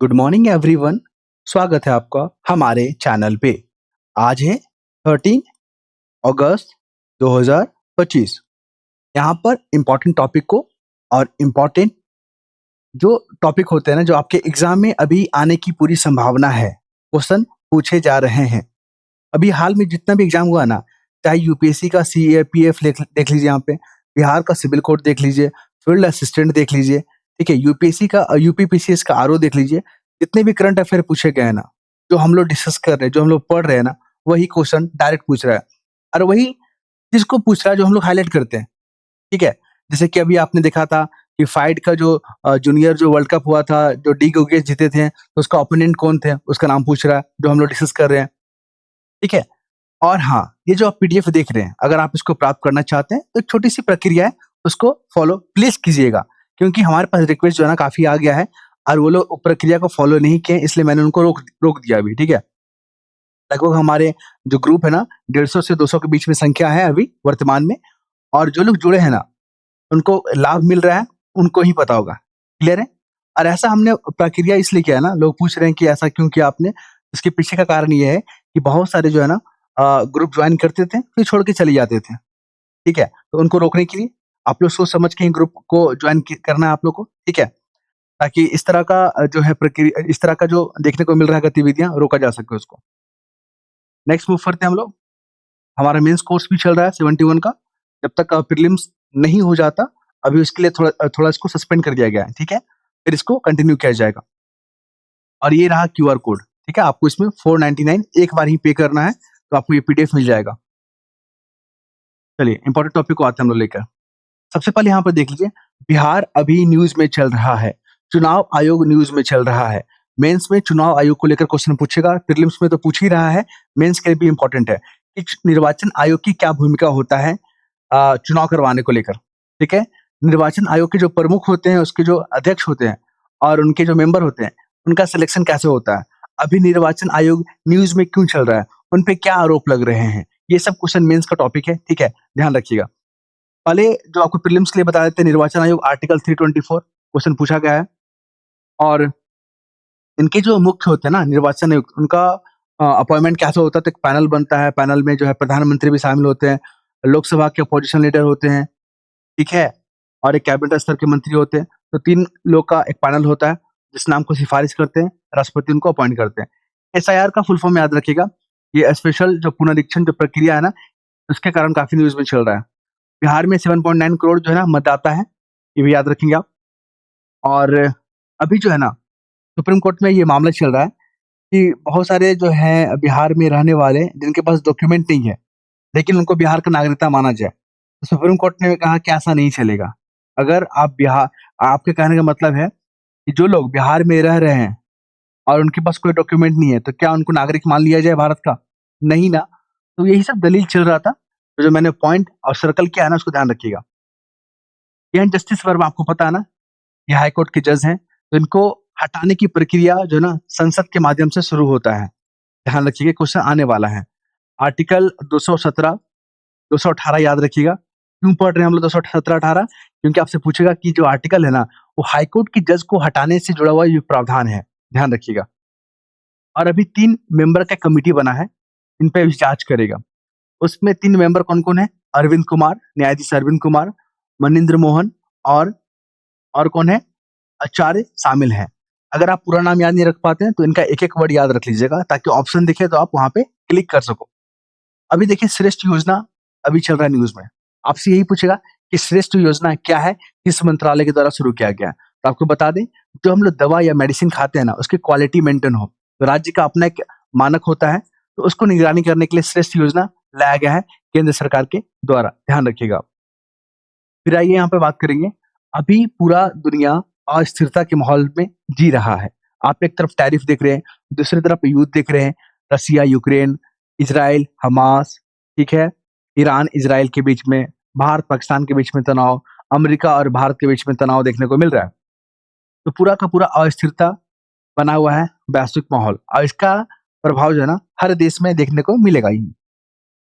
Good morning everyone. स्वागत है आपका हमारे चैनल पे। आज है 13 अगस्त 2025। यहाँ पर इम्पोर्टेंट टॉपिक को और इम्पोर्टेंट जो टॉपिक होते हैं ना, जो आपके एग्जाम में अभी आने की पूरी संभावना है, क्वेश्चन पूछे जा रहे हैं। अभी हाल में जितना भी एग्जाम हुआ ना, चाहे यूपीएससी का सीएपीएफ देख लीजिए, यहाँ पे बिहार का सिविल कोड देख लीजिए, फील्ड असिस्टेंट देख लीजिए, ठीक है, यूपीएससी का यूपीपीसीएस का आरओ देख लीजिए। जितने भी करंट अफेयर पूछे गए हैं ना, जो हम लोग डिस्कस कर रहे हैं, जो हम लोग पढ़ रहे हैं ना, वही क्वेश्चन डायरेक्ट पूछ रहा है। और वही चीज को पूछ रहा है जो हम लोग हाईलाइट करते हैं, ठीक है। जैसे कि अभी आपने देखा था कि फाइट का जो जूनियर जो वर्ल्ड कप हुआ था, जो डी गोगेस जीते थे, तो उसका ओपोनेंट कौन थे, उसका नाम पूछ रहा है, जो हम लोग डिस्कस कर रहे हैं, ठीक है। और हाँ, ये जो आप पीडीएफ देख रहे हैं, अगर आप इसको प्राप्त करना चाहते हैं तो एक छोटी सी प्रक्रिया है, उसको फॉलो प्लीज कीजिएगा, क्योंकि हमारे पास रिक्वेस्ट जो है ना काफी आ गया है और वो लोग प्रक्रिया को फॉलो नहीं किए, इसलिए मैंने उनको रोक रोक दिया अभी, ठीक है। लगभग हमारे जो ग्रुप है ना, 150 से 200 के बीच में संख्या है अभी वर्तमान में, और जो लोग जुड़े हैं ना, उनको लाभ मिल रहा है, उनको ही पता होगा। क्लियर है? और ऐसा हमने प्रक्रिया इसलिए किया है ना, लोग पूछ रहे हैं कि ऐसा क्यों किया आपने? इसके पीछे का कारण ये है कि बहुत सारे जो है ना ग्रुप ज्वाइन करते थे, फिर छोड़ के चले जाते थे, ठीक है? तो उनको रोकने के लिए आप लोग सोच समझ के ही ग्रुप को ज्वाइन करना है आप लोग को, ठीक है? ताकि इस तरह का जो है प्रक्रिया, इस तरह का जो देखने को मिल रहा है गतिविधियां, रोका जा सके उसको। नेक्स्ट मूव करते हैं हम लोग। हमारा मेंस कोर्स भी चल रहा है 71 का। जब तक प्रीलिम्स नहीं हो जाता, अभी उसके लिए थोड़ा थोड़ा इसको सस्पेंड कर दिया गया है, ठीक है। फिर इसको कंटिन्यू किया जाएगा। और ये रहा क्यूआर कोड, ठीक है। आपको इसमें 499 एक बार ही पे करना है, तो आपको ये पीडीएफ मिल जाएगा। चलिए इंपॉर्टेंट टॉपिक को आते हैं हम लोग लेकर। सबसे पहले यहाँ पर देख लीजिए, बिहार अभी न्यूज में चल रहा है, चुनाव आयोग न्यूज में चल रहा है। मेंस में चुनाव आयोग को लेकर क्वेश्चन पूछेगा, प्रीलिम्स में तो पूछ ही रहा है, मेंस के लिए भी इंपॉर्टेंट है कि निर्वाचन आयोग की क्या भूमिका होता है चुनाव करवाने को लेकर, ठीक है। निर्वाचन आयोग के जो प्रमुख होते हैं, उसके जो अध्यक्ष होते हैं और उनके जो मेंबर होते हैं, उनका सिलेक्शन कैसे होता है, अभी निर्वाचन आयोग न्यूज में क्यों चल रहा है, उन पे क्या आरोप लग रहे हैं, ये सब क्वेश्चन मेंस का टॉपिक है, ठीक है, ध्यान रखिएगा। पहले जो आपको प्रीलिम्स के लिए बता देते हैं, निर्वाचन आयोग आर्टिकल 324 क्वेश्चन पूछा गया है। और इनके जो मुख्य होते हैं ना निर्वाचन आयुक्त, उनका अपॉइंटमेंट कैसे होता है, तो एक पैनल बनता है, पैनल में जो है प्रधानमंत्री भी शामिल होते हैं, लोकसभा के अपोजिशन लीडर होते हैं, ठीक है, और एक कैबिनेट स्तर के मंत्री होते हैं। तो 3 लोग का एक पैनल होता है, जिस नाम को सिफारिश करते हैं, राष्ट्रपति उनको अपॉइंट करते हैं। एसआईआर का फुल फॉर्म याद रखिएगा। ये स्पेशल जो पुनरीक्षण जो प्रक्रिया है ना, उसके कारण काफी न्यूज में चल रहा है। बिहार में 7.9 करोड़ जो है ना मतदाता है, ये भी याद रखेंगे आप। और अभी जो है ना सुप्रीम कोर्ट में ये मामला चल रहा है कि बहुत सारे जो हैं बिहार में रहने वाले, जिनके पास डॉक्यूमेंट नहीं है, लेकिन उनको बिहार का नागरिकता माना जाए। तो सुप्रीम कोर्ट ने कहा कि ऐसा नहीं चलेगा। अगर आप बिहार, आपके कहने का मतलब है कि जो लोग बिहार में रह रहे हैं और उनके पास कोई डॉक्यूमेंट नहीं है, तो क्या उनको नागरिक मान लिया जाए भारत का? नहीं ना। तो यही सब दलील चल रहा था। तो जो मैंने पॉइंट और सर्कल किया है ना, उसको ध्यान रखिएगा। ये जस्टिस वर्मा, आपको पता है ना, ये हाई कोर्ट के जज हैं, तो इनको हटाने की प्रक्रिया जो है ना संसद के माध्यम से शुरू होता है। ध्यान रखिएगा, क्वेश्चन आने वाला है। आर्टिकल 217, 218 याद रखिएगा। क्यों पढ़ रहे हैं हम लोग 217, 18? क्योंकि आपसे पूछेगा कि जो आर्टिकल है ना, वो हाईकोर्ट की जज को हटाने से जुड़ा हुआ ये प्रावधान है, ध्यान रखिएगा। और अभी 3 मेंबर का कमिटी बना है, इन पे जांच करेगा। उसमें 3 मेंबर कौन कौन है? अरविंद कुमार, न्यायाधीश अरविंद कुमार, मनिंद्र मोहन, और कौन है? आचार्य शामिल हैं। अगर आप पूरा नाम याद नहीं रख पाते हैं, तो इनका एक-एक वर्ड याद रख लीजिएगा, ताकि ऑप्शन दिखे तो आप वहाँ पे क्लिक कर सको। अभी देखिए, श्रेष्ठ योजना अभी चल रहा है न्यूज़ में। आपसे यही पूछेगा कि श्रेष्ठ योजना क्या है? किस मंत्रालय के द्वारा शुरू किया गया है? तो आपको बता दें, जो हम लोग दवा या मेडिसिन खाते हैं ना, उसकी क्वालिटी मेंटेन हो। तो राज्य का अपना एक मानक होता है, तो उसको निगरानी करने के लिए श्रेष्ठ योजना लाया गया है केंद्र सरकार के द्वारा। ध्यान रखिएगा। फिर आइए यहाँ पे बात करेंगे। अभी पूरा दुनिया अस्थिरता के माहौल में जी रहा है। आप एक तरफ टैरिफ देख रहे हैं, दूसरी तरफ युद्ध देख रहे हैं, रसिया यूक्रेन, इजराइल हमास, ठीक है, ईरान इजराइल के बीच में, भारत पाकिस्तान के बीच में तनाव, अमेरिका और भारत के बीच में तनाव देखने को मिल रहा है। तो पूरा का पूरा अस्थिरता बना हुआ है वैश्विक माहौल, और इसका प्रभाव जो है ना हर देश में देखने को मिलेगा ही।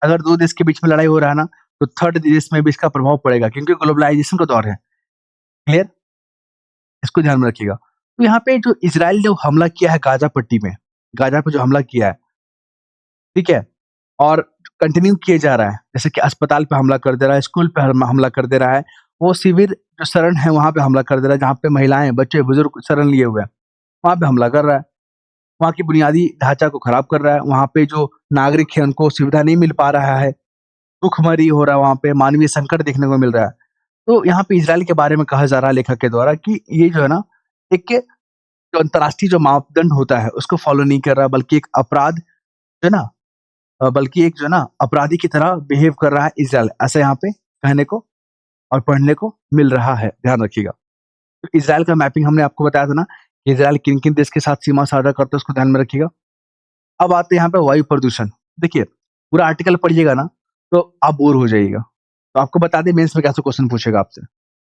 अगर 2 देश के बीच में लड़ाई हो रहा है ना, तो थर्ड देश में भी इसका प्रभाव पड़ेगा, क्योंकि ग्लोबलाइजेशन का दौर है। क्लियर? इसको ध्यान में रखिएगा। तो यहाँ पे जो इज़राइल जो हमला किया है गाज़ा पट्टी में, गाज़ा पे जो हमला किया है, ठीक है? और कंटिन्यू किए जा रहा है, जैसे कि अस्पताल पे हमला कर दे रहा है, स्कूल पे हमला कर दे रहा है, वो शिविर जो शरण है वहाँ पे हमला कर दे रहा है, जहाँ पे महिलाएँ, बच्चे, बुजुर्ग शरण लिए हुए हैं, वहाँ पे हमला कर रहा है। वहाँ की बुनियादी ढाँचा को खराब कर रहा है, वहाँ पे जो नागरिक हैं उनको सुविधा नहीं मिल पा रहा है, भुखमरी हो रहा है वहाँ पे, मानवीय संकट देखने को मिल रहा है। तो यहाँ पे इज़राइल के बारे में कहा जा रहा है लेखक के द्वारा कि ये जो है ना, एक जो अंतर्राष्ट्रीय जो मापदंड होता है उसको फ़ॉलो नहीं कर रहा बल्कि एक अपराध जो है ना बल्कि एक जो है ना अपराधी की तरह बिहेव कर रहा है इज़राइल, ऐसा यहाँ पे कहने को और पढ़ने को मिल रहा है, ध्यान रखिएगा। तो इज़राइल का मैपिंग हमने आपको बताया था ना, कि इज़राइल किन-किन देश के साथ सीमा साझा करता है उसको ध्यान में रखिएगा। अब आते हैं यहाँ पे वायु प्रदूषण। देखिए, पूरा आर्टिकल पढ़िएगा ना, तो आप बोर हो जाइएगा। तो आपको बता दें मेंस में कैसे क्वेश्चन पूछेगा आपसे।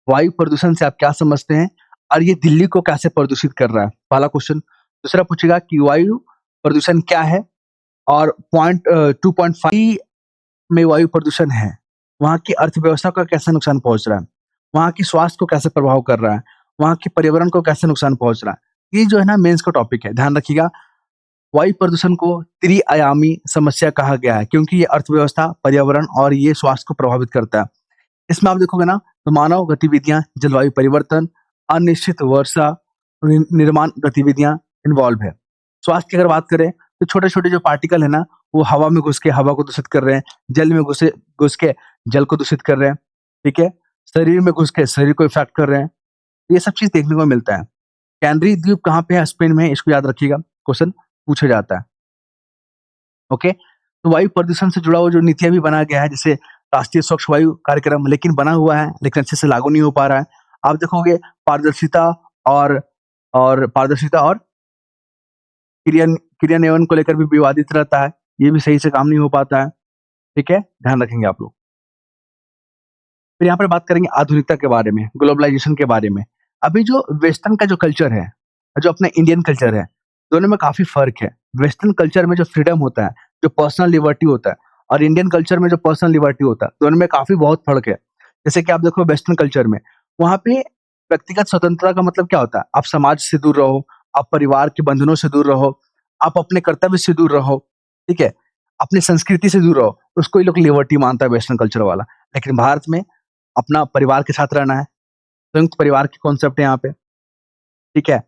वायु प्रदूषण से आप क्या समझते हैं? और ये दिल्ली को कैसे प्रदूषित कर रहा है? पहला क्वेश्चन। दूसरा पूछेगा कि वायु प्रदूषण क्या है? और 2.5 में वायु प्रदूषण है, वहाँ की अर्थव्यवस्था को कैसे नुकसान पहुँच रहा है? वहाँ की स्वास्थ्य को कैसे प्रभाव कर रहा है? वहाँ के पर्यावरण को कैसे नुकसान पहुँच रहा है? ये जो है ना मेंस का टॉपिक है, ध्यान रखिएगा। वायु प्रदूषण को त्रि-आयामी समस्या कहा गया है क्योंकि ये अर्थव्यवस्था, पर्यावरण और ये स्वास्थ्य को प्रभावित करता है। इसमें आप देखोगे ना तो मानव गतिविधियाँ, जलवायु परिवर्तन, अनिश्चित वर्षा, निर्माण गतिविधियाँ इन्वॉल्व है। स्वास्थ्य की अगर बात करें तो छोटे-छोटे जो पार्टिकल है ना, वो हवा में घुस के हवा को दूषित कर रहे हैं, जल में घुस के जल को दूषित कर रहे हैं, ठीक है? शरीर में घुस के शरीर को इफ़ेक्ट कर रहे हैं। ये सब चीज़ देखने को मिलता है। कैनरी द्वीप कहाँ पे है? स्पेन में है, इसको याद रखिएगा, क्वेश्चन पूछा जाता है। ओके? तो वायु प्रदूषण से जुड़ा हुआ जो नीतियाँ भी बनाया गया है, जैसे राष्ट्रीय स्वच्छ वायु कार्यक्रम, लेकिन बना हुआ है, लेकिन अच्छे से लागू नहीं हो पा रहा है। आप देखोगे पारदर्शिता और पारदर्शिता और क्रियान्वयन को लेकर भी विवादित रहता है। ये भी सही से काम नहीं हो पाता है, ठीक है? ध्यान रखेंगे आप लोग। फिर यहाँ पर बात करेंगे आधुनिकता के बारे में, ग्लोबलाइज़ेशन के बारे में। अभी जो वेस्टर्न का जो कल्चर है, जो अपना इंडियन कल्चर है, दोनों में काफ़ी फ़र्क है। वेस्टर्न कल्चर में जो फ्रीडम होता है, जो पर्सनल लिबर्टी होता है और इंडियन कल्चर में जो पर्सनल लिबर्टी होता है, दोनों में काफ़ी बहुत फ़र्क है। जैसे कि आप देखो वेस्टर्न कल्चर में, वहाँ पे व्यक्तिगत स्वतंत्रता का मतलब क्या होता है? आप समाज से दूर रहो, आप परिवार के बंधनों से दूर रहो, आप अपने कर्तव्य से दूर रहो, ठीक है? अपनी संस्कृति से दूर रहो, उसको ये लोग लिबर्टी मानता है वेस्टर्न कल्चर वाला। लेकिन भारत में अपना परिवार के साथ रहना है, संयुक्त परिवार की कॉन्सेप्ट है यहाँ पे, ठीक है?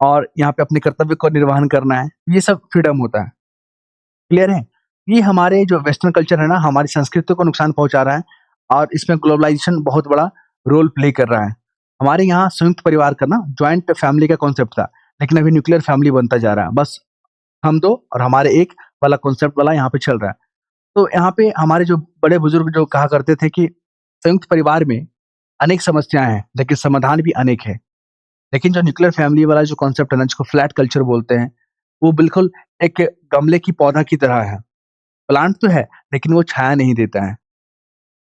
और यहाँ पे अपने कर्तव्य को निर्वहन करना है, ये सब फ्रीडम होता है, क्लियर है? ये हमारे जो वेस्टर्न कल्चर है ना, हमारी संस्कृति को नुकसान पहुँचा रहा है और इसमें ग्लोबलाइज़ेशन बहुत बड़ा रोल प्ले कर रहा है। हमारे यहाँ संयुक्त परिवार का ना जॉइंट फैमिली का कॉन्सेप्ट था, लेकिन अभी न्यूक्लियर फैमिली बनता जा रहा है, बस हम 2 और हमारे एक वाला कॉन्सेप्ट वाला यहाँ पे चल रहा है। तो यहाँ पे हमारे जो बड़े-बुजुर्ग जो कहा करते थे कि संयुक्त परिवार में अनेक समस्याएँ हैं, लेकिन समाधान भी अनेक है। लेकिन जो न्यूक्लियर फैमिली वाला जो कॉन्सेप्ट है ना, जिसको फ्लैट कल्चर बोलते हैं, वो बिल्कुल एक गमले की पौधा की तरह है। प्लांट तो है, लेकिन वो छाया नहीं देता है,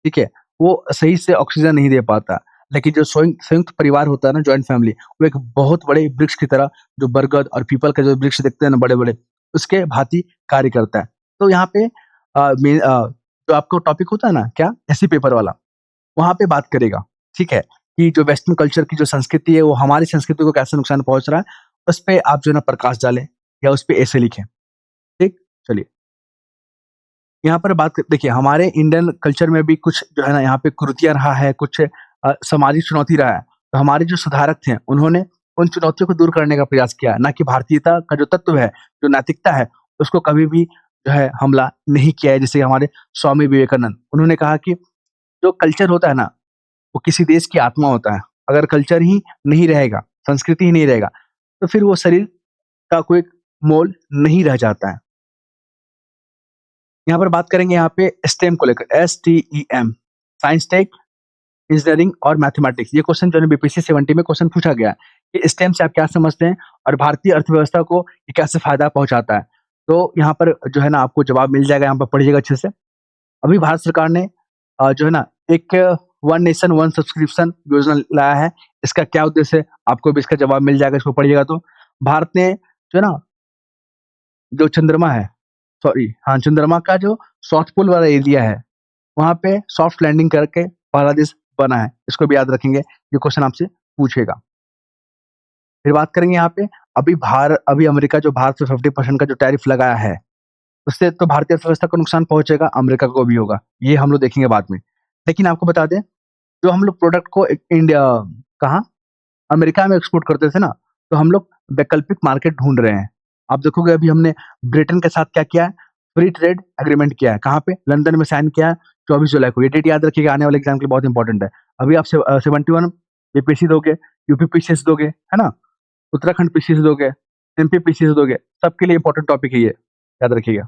ठीक है? वो सही से ऑक्सीजन नहीं दे पाता। लेकिन जो संयुक्त परिवार होता है ना, जॉइंट फैमिली, वो एक बहुत बड़े वृक्ष की तरह जो बरगद और पीपल के जो वृक्ष दिखते हैं ना बड़े-बड़े, उसके भाँति कार्य करता है। तो यहाँ पे जो आपको टॉपिक होता है ना, क्या? एसए पेपर वाला, वहाँ पे बात करेगा, ठीक है? कि जो वेस्टर्न कल्चर की जो संस्कृति है, वो हमारी संस्कृति को कैसे नुकसान पहुँच रहा है, उस पे आप जो है ना प्रकाश डालें या उस पे ऐसे लिखें, ठीक? चलिए, यहाँ पर बात क देखिए हमारे इंडियन कल्चर में भी कुछ जो है ना यहाँ पे कुरीतियाँ रहा है, कुछ सामाजिक चुनौती रहा है। तो हमारे जो सुधारक थे, उन्होंने उन चुनौतियों को दूर करने का प्रयास किया, ना कि भारतीयता का जो तत्व है, जो नैतिकता है, उसको कभी भी जो है हमला नहीं किया है। जैसे हमारे स्वामी विवेकानंद, उन्होंने कहा कि जो कल्चर होता है ना, वो किसी देश की आत्मा होता है। अगर कल्चर ही नहीं रहेगा, संस्कृति ही नहीं रहेगा, तो फिर वो शरीर का कोई मोल नहीं रह जाता है। यहाँ पर बात करेंगे यहाँ पे स्टेम को लेकर STEM साइंस, टेक, इंजीनियरिंग और मैथमेटिक्स। ये क्वेश्चन जो है बीपीएससी 70 में क्वेश्चन पूछा गया है कि स्टेम से आप क्या समझते हैं और भारतीय अर्थव्यवस्था को ये कैसे फायदा पहुंचाता है। तो यहाँ पर जो है ना आपको जवाब मिल जाएगा, यहाँ पर पढ़िएगा अच्छे से। अभी भारत सरकार ने जो है ना एक वन नेशन वन सब्सक्रिप्शन योजना लाया है। इसका क्या उद्देश्य है? आपको भी इसका जवाब मिल जाएगा इसको पढ़िएगा तो। भारत ने जो है ना जो चंद्रमा है, सॉरी हाँ, चंद्रमा का जो साउथ पोल वाला एरिया है, वहाँ पे सॉफ्ट लैंडिंग करके पहला देश बना है। इसको भी याद रखेंगे, ये क्वेश्चन आपसे पूछेगा। फिर बात करेंगे यहाँ पे अभी अमेरिका जो भारत पे 50% का जो टैरिफ लगाया है, उससे तो भारतीय अर्थव्यवस्था को नुकसान पहुँचेगा, अमेरिका को भी होगा। ये हम लोग देखेंगे बाद में। लेकिन आपको बता दें, जो हम लोग प्रोडक्ट को इंडिया कहाँ? अमेरिका में एक्सपोर्ट करते थे ना, तो हम लोग वैकल्पिक मार्केट ढूँढ रहे हैं। आप देखोगे अभी हमने ब्रिटेन के साथ क्या किया है? फ्री ट्रेड एग्रीमेंट किया है। कहाँ पे? लंदन में साइन किया है 24 जुलाई को। ये डेट याद रखिएगा, आने वाले एग्ज़ाम के लिए बहुत इंपॉर्टेंट है। अभी आप 71 बीपीएससी दोगे, यूपी पीसीएस दोगे, है ना? उत्तराखंड पीसीएस दोगे, एमपी पीसीएस दोगे, सबके लिए इंपॉर्टेंट टॉपिक है ये, याद रखिएगा।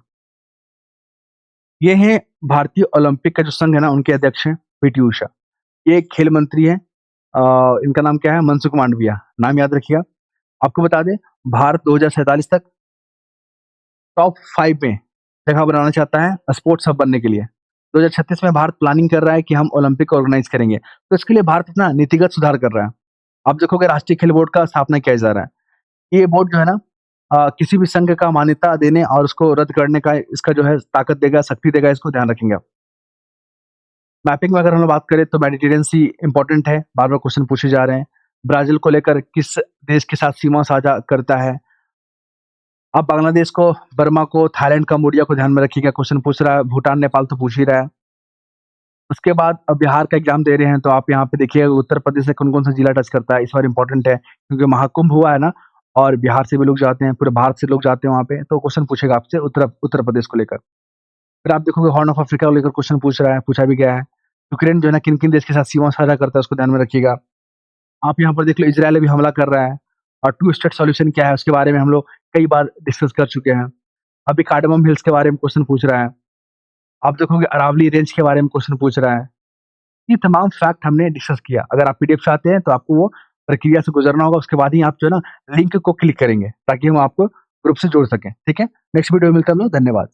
ये हैं भारतीय ओलंपिक का जो संघ है ना, उनके अध्यक्ष हैं पीटी उषा। ये एक खेल मंत्री हैं। इनका नाम क्या है? मनसुख मांडविया, नाम याद रखिएगा। आपको बता दें, भारत 2047 तक टॉप 5 में जगह बनाना चाहता है स्पोर्ट्स हब बनने के लिए। 2036 में भारत प्लानिंग कर रहा है कि हम ओलंपिक ऑर्गेनाइज़ करेंगे। तो इसके लिए भारत अपना नीतिगत सुधार कर रहा है। आप देखोगे राष्ट्रीय खेल बोर्ड का स्थापना किया जा रहा है। ये बोर्ड जो है ना, किसी भी संघ का मान्यता देने और उसको रद्द करने का इसका जो है ताकत देगा, शक्ति देगा, इसको ध्यान रखेंगे आप। मैपिंग में अगर हम लोग बात करें तो मेडिटेरियन सी इम्पोर्टेंट है, बार-बार क्वेश्चन पूछे जा रहे हैं। ब्राज़ील को लेकर किस देश के साथ सीमा साझा करता है? अब बांग्लादेश को, बर्मा को, थाईलैंड, कंबोडिया को ध्यान में रखिएगा, क्वेश्चन पूछ रहा है। भूटान, नेपाल तो पूछ ही रहा है। उसके बाद अब बिहार का एग्ज़ाम दे रहे हैं, तो आप यहाँ पे देखिएगा उत्तर प्रदेश से कौन-कौन सा जिला टच करता है, इस बार इम्पोर्टेंट है क्योंकि महाकुंभ हुआ है ना, और बिहार से भी लोग जाते हैं, पूरे भारत से लोग जाते हैं वहाँ पे, तो क्वेश्चन पूछेगा आपसे उत्तर उत्तर प्रदेश को लेकर। फिर आप देखोगे हॉर्न ऑफ अफ्रीका को लेकर क्वेश्चन पूछ रहा है, पूछा भी गया है। यूक्रेन जो है ना किन-किन देश के साथ सीमा साझा करता है, उसको ध्यान में रखिएगा। आप यहाँ पर देख लो, इज़राइल अभी हमला कर रहा है, और टू स्टेट सॉल्यूशन क्या है, उसके बारे में हम लोग कई बार डिस्कस कर चुके हैं। अभी कार्डमम हिल्स के बारे में क्वेश्चन पूछ रहा है। आप देखोगे अरावली रेंज के बारे में क्वेश्चन पूछ रहा है। ये तमाम फैक्ट हमने डिस्कस किया। अगर आप पीडीएफ चाहते हैं तो आपको वो प्रक्रिया से गुज़रना होगा, उसके बाद ही आप जो है ना लिंक को क्लिक करेंगे, ताकि हम आपको ग्रुप से जोड़ सकें। ठीक है? नेक्स्ट वीडियो में मिलते हैं हम लोग। धन्यवाद।